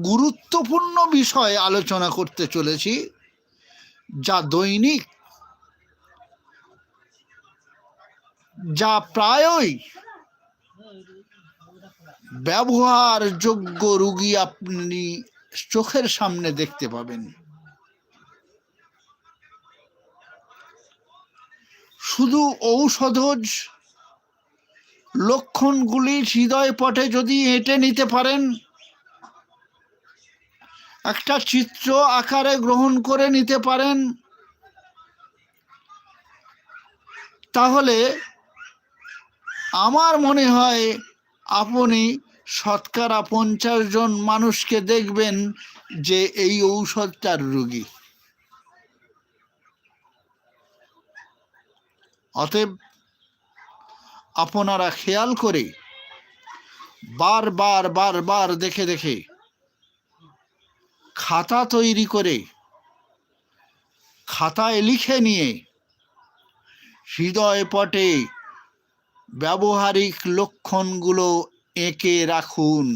গুরুত্বপূর্ণ বিষয় আলোচনা করতে চলেছি, যা দৈনিক, যা প্রায়ই ব্যবহারযোগ্য রোগী আপনি চোখের সামনে দেখতে পাবেন। শুধু ঔষধজ লক্ষণগুলি হৃদয়পটে যদি এঁটে নিতে পারেন, একটা চিত্র আকারে গ্রহণ করে নিতে পারেন, তাহলে আমার মনে হয় আপনি শতকরা 50 জন মানুষকে দেখবেন যে এই ঔষধটার রোগী। অতএব আপনারা খেয়াল করে বারবার বারবার দেখে দেখে খাতা তৈরি করে খাতায় লিখে নিয়ে হৃদয়পটে ব্যবহারিক লক্ষণগুলো এঁকে রাখুন।